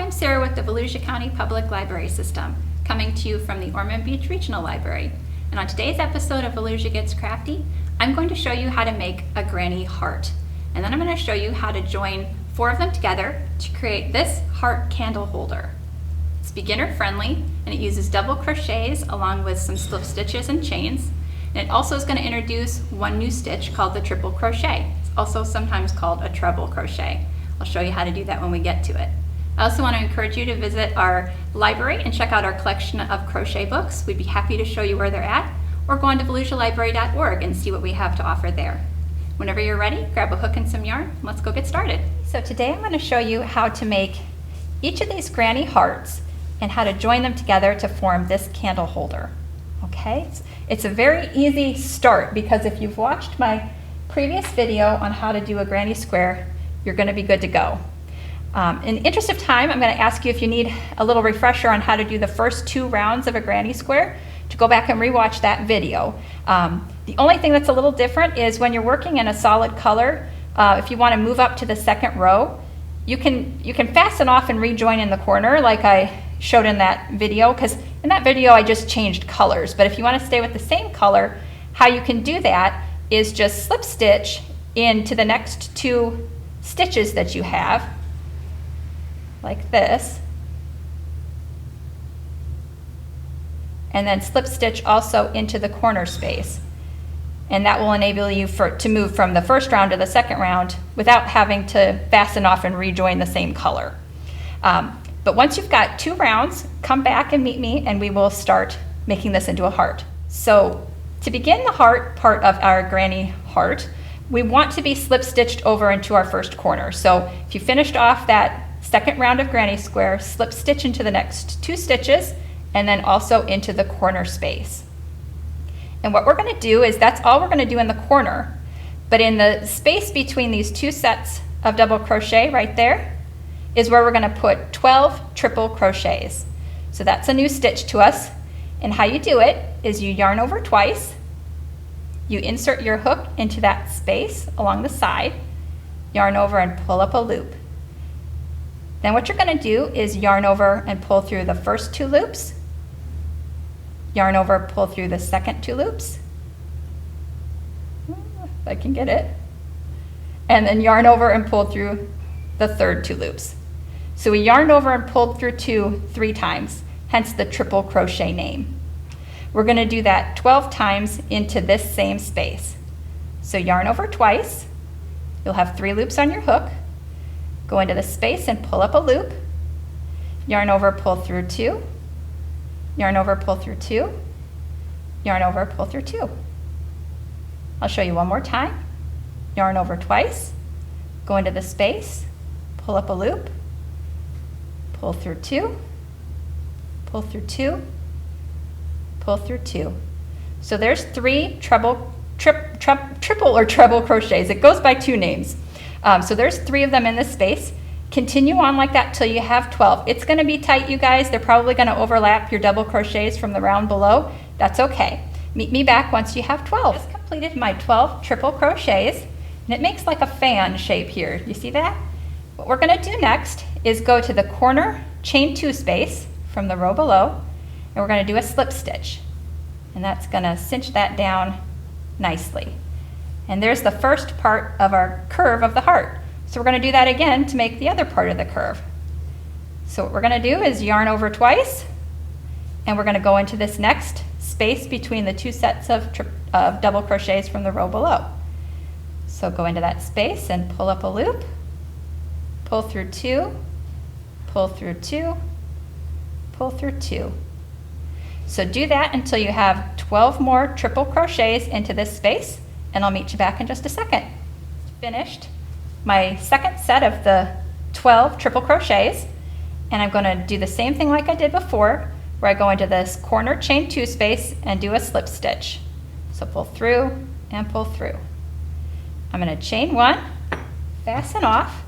I'm Sarah with the Volusia County Public Library System, coming to you from the Ormond Beach Regional Library. And on today's episode of Volusia Gets Crafty, I'm going to show you how to make a granny heart. And then I'm going to show you how to join 4 of them together to create this heart candle holder. It's beginner friendly, and it uses double crochets along with some slip stitches and chains. And it also is going to introduce one new stitch called the triple crochet. It's also sometimes called a treble crochet. I'll show you how to do that when we get to it. I also want to encourage you to visit our library and check out our collection of crochet books. We'd be happy to show you where they're at, or go on to volusialibrary.org and see what we have to offer there. Whenever you're ready, grab a hook and some yarn, and let's go get started. So today I'm going to show you how to make each of these granny hearts and how to join them together to form this candle holder. Okay, it's a very easy start because if you've watched my previous video on how to do a granny square, you're going to be good to go. In the interest of time, I'm going to ask you if you need a little refresher on how to do the first 2 rounds of a granny square to go back and rewatch that video. The only thing that's a little different is when you're working in a solid color, if you want to move up to the second row, you can fasten off and rejoin in the corner like I showed in that video, because in that video I just changed colors. But if you want to stay with the same color, how you can do that is just slip stitch into the next 2 stitches that you have, like this, and then slip stitch also into the corner space, and that will enable you to move from the first round to the second round without having to fasten off and rejoin the same color. But once you've got 2 rounds, come back and meet me and we will start making this into a heart. So to begin the heart part of our granny heart, we want to be slip stitched over into our first corner. So if you finished off that second round of granny square, slip stitch into the next 2 stitches and then also into the corner space. And what we're going to do is that's all we're going to do in the corner, but in the space between these 2 sets of double crochet right there is where we're going to put 12 triple crochets. So that's a new stitch to us, and how you do it is you yarn over twice, you insert your hook into that space along the side, yarn over and pull up a loop. Then what you're going to do is yarn over and pull through the first 2 loops, yarn over, pull through the second 2 loops, if I can get it, and then yarn over and pull through the third 2 loops. So we yarned over and pulled through 2 3 times, hence the triple crochet name. We're going to do that 12 times into this same space. So yarn over twice, you'll have 3 loops on your hook, go into the space and pull up a loop, yarn over, pull through 2, yarn over, pull through 2, yarn over, pull through 2. I'll show you one more time. Yarn over twice, go into the space, pull up a loop, pull through 2, pull through 2, pull through 2. So there's 3 triple or treble crochets. It goes by 2 names. So there's 3 of them in this space. Continue on like that till you have 12. It's going to be tight, you guys. They're probably going to overlap your double crochets from the round below. That's okay. Meet me back once you have 12. I just completed my 12 triple crochets, and it makes like a fan shape here. You see that? What we're going to do next is go to the corner chain 2 space from the row below, and we're going to do a slip stitch. And that's going to cinch that down nicely. And there's the first part of our curve of the heart. So we're going to do that again to make the other part of the curve. So what we're going to do is yarn over twice, and we're going to go into this next space between the 2 sets of double crochets from the row below. So go into that space and pull up a loop, pull through 2, pull through 2, pull through 2. So do that until you have 12 more triple crochets into this space, and I'll meet you back in just a second. Finished my second set of the 12 triple crochets, and I'm going to do the same thing like I did before, where I go into this corner chain 2 space and do a slip stitch. So pull through and pull through. I'm going to chain 1, fasten off,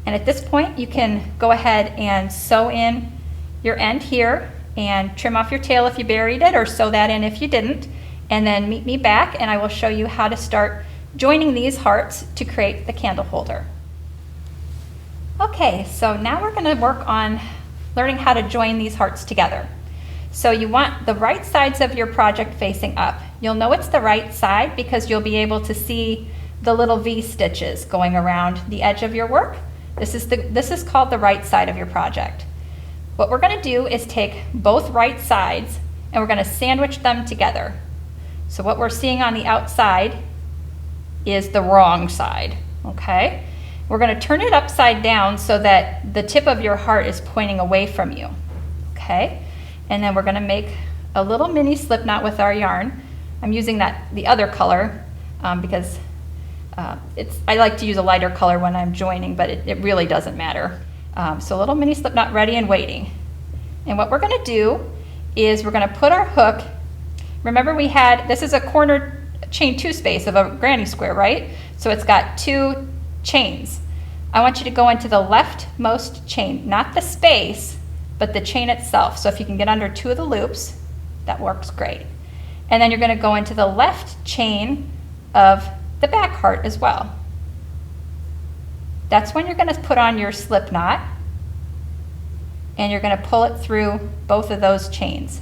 and at this point you can go ahead and sew in your end here and trim off your tail if you buried it, or sew that in if you didn't, and then meet me back and I will show you how to start joining these hearts to create the candle holder. Okay, so now we're going to work on learning how to join these hearts together. So you want the right sides of your project facing up. You'll know it's the right side because you'll be able to see the little V stitches going around the edge of your work. This is called the right side of your project. What we're going to do is take both right sides and we're going to sandwich them together. So what we're seeing on the outside is the wrong side, okay? We're going to turn it upside down so that the tip of your heart is pointing away from you, okay? And then we're going to make a little mini slip knot with our yarn. I'm using the other color because I like to use a lighter color when I'm joining, but it really doesn't matter. So a little mini slip knot ready and waiting. And what we're going to do is we're going to put our hook. Remember this is a corner chain 2 space of a granny square, right? So it's got 2 chains. I want you to go into the leftmost chain, not the space, but the chain itself. So if you can get under 2 of the loops, that works great. And then you're going to go into the left chain of the back heart as well. That's when you're going to put on your slip knot, and you're going to pull it through both of those chains.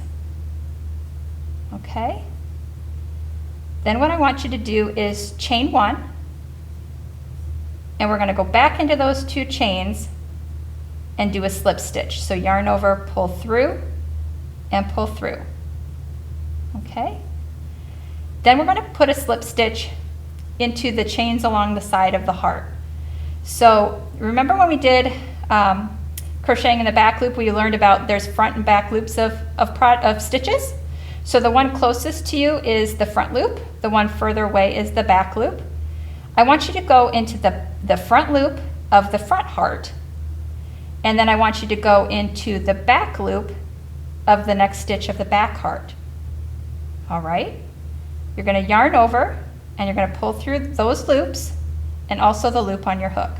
Okay? Then what I want you to do is chain 1, and we're going to go back into those 2 chains and do a slip stitch. So yarn over, pull through, and pull through. Okay? Then we're going to put a slip stitch into the chains along the side of the heart. So remember when we did crocheting in the back loop, we learned about there's front and back loops of stitches? So the one closest to you is the front loop, the one further away is the back loop. I want you to go into the front loop of the front heart, and then I want you to go into the back loop of the next stitch of the back heart. All right? You're going to yarn over, and you're going to pull through those loops and also the loop on your hook.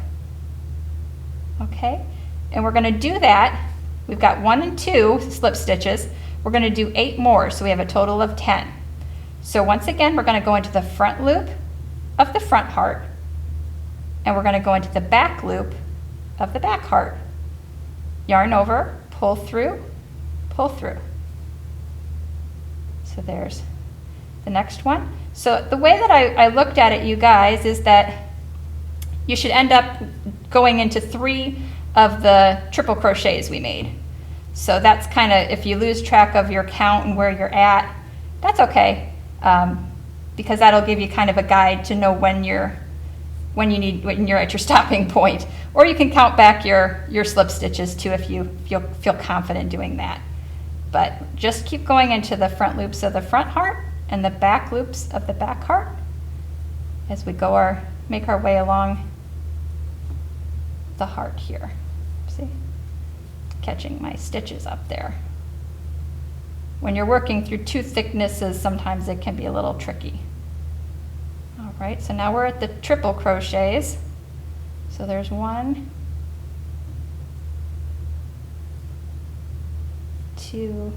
Okay? And we're going to do that. We've got 1 and 2 slip stitches. We're going to do 8 more, so we have a total of 10. So once again, we're going to go into the front loop of the front heart, and we're going to go into the back loop of the back heart. Yarn over, pull through, pull through. So there's the next one. So the way that I looked at it, you guys, is that you should end up going into 3 of the triple crochets we made. So that's kind of, if you lose track of your count and where you're at, that's okay, because that'll give you kind of a guide to know when you're at your stopping point. Or you can count back your slip stitches too if you feel confident doing that. But just keep going into the front loops of the front heart and the back loops of the back heart as we make our way along the heart here. See? Catching my stitches up there. When you're working through 2 thicknesses, sometimes it can be a little tricky. All right, so now we're at the triple crochets. So there's 1, 2,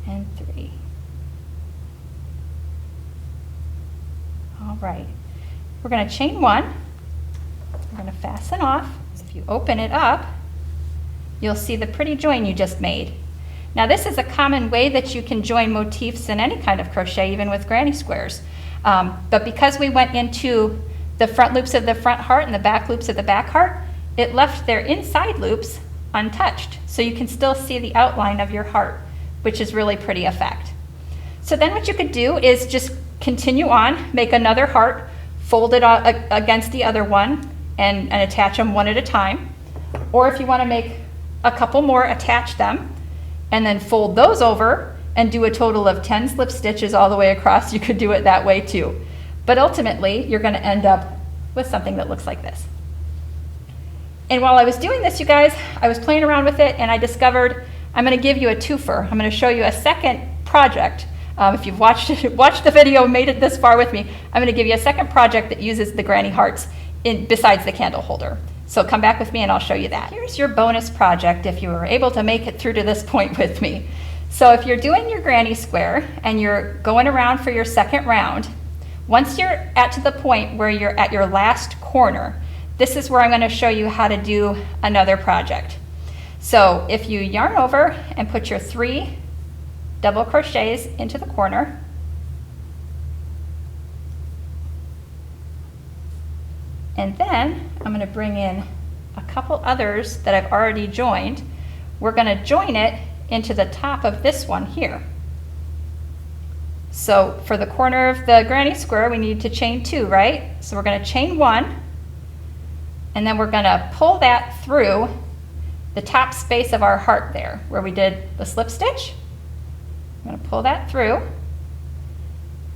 and 3. All right, we're going to chain 1. We're going to fasten off. If you open it up, you'll see the pretty join you just made. Now this is a common way that you can join motifs in any kind of crochet, even with granny squares. But because we went into the front loops of the front heart and the back loops of the back heart, it left their inside loops untouched. So you can still see the outline of your heart, which is really pretty effect. So then what you could do is just continue on, make another heart, fold it against the other one, and attach them one at a time. Or if you want to make a couple more, attach them, and then fold those over and do a total of 10 slip stitches all the way across. You could do it that way too. But ultimately, you're going to end up with something that looks like this. And while I was doing this, you guys, I was playing around with it and I discovered I'm going to give you a twofer. I'm going to show you a second project. If you've watched the video, made it this far with me, I'm going to give you a second project that uses the granny hearts besides the candle holder. So come back with me and I'll show you that. Here's your bonus project if you were able to make it through to this point with me. So if you're doing your granny square and you're going around for your second round, once you're to the point where you're at your last corner, this is where I'm going to show you how to do another project. So if you yarn over and put your 3 double crochets into the corner, and then I'm going to bring in a couple others that I've already joined. We're going to join it into the top of this one here. So for the corner of the granny square, we need to chain 2, right? So we're going to chain 1, and then we're going to pull that through the top space of our heart there, where we did the slip stitch. I'm going to pull that through,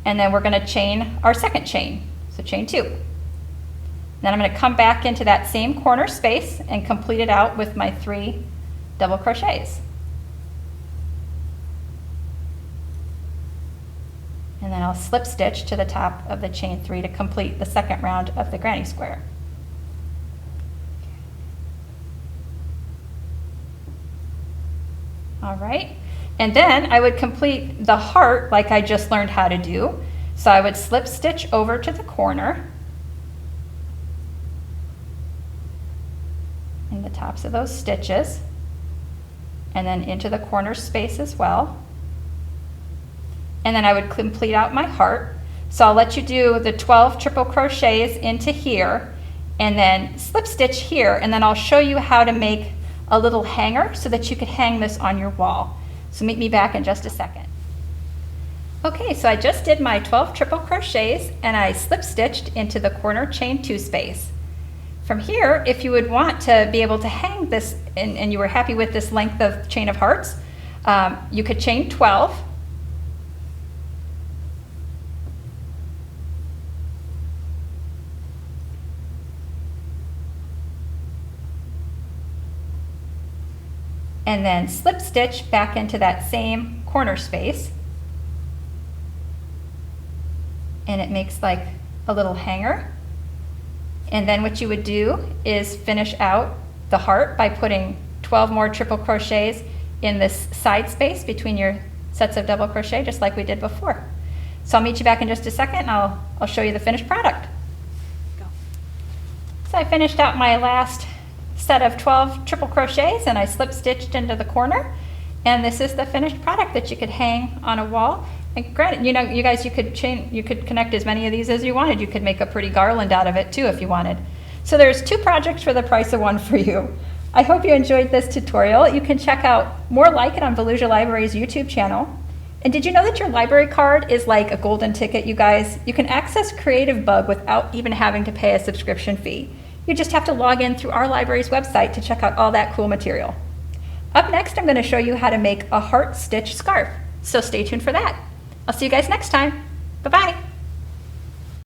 and then we're going to chain our second chain, so chain 2. Then I'm going to come back into that same corner space and complete it out with my 3 double crochets. And then I'll slip stitch to the top of the chain 3 to complete the second round of the granny square. All right, and then I would complete the heart like I just learned how to do. So I would slip stitch over to the corner in the tops of those stitches, and then into the corner space as well. And then I would complete out my heart. So I'll let you do the 12 triple crochets into here, and then slip stitch here, and then I'll show you how to make a little hanger so that you could hang this on your wall. So meet me back in just a second. Okay, so I just did my 12 triple crochets and I slip stitched into the corner chain 2 space. From here, if you would want to be able to hang this and you were happy with this length of chain of hearts, you could chain 12. And then slip stitch back into that same corner space. And it makes like a little hanger. And then what you would do is finish out the heart by putting 12 more triple crochets in this side space between your sets of double crochet, just like we did before. So I'll meet you back in just a second, and I'll show you the finished product. Go. So I finished out my last set of 12 triple crochets, and I slip stitched into the corner, and this is the finished product that you could hang on a wall. And granted, you know, you guys, you could connect as many of these as you wanted. You could make a pretty garland out of it too if you wanted. So there's 2 projects for the price of 1 for you. I hope you enjoyed this tutorial. You can check out more like it on Volusia Library's YouTube channel. And did you know that your library card is like a golden ticket, you guys? You can access Creative Bug without even having to pay a subscription fee. You just have to log in through our library's website to check out all that cool material. Up next, I'm going to show you how to make a heart stitch scarf. So stay tuned for that. I'll see you guys next time. Bye-bye.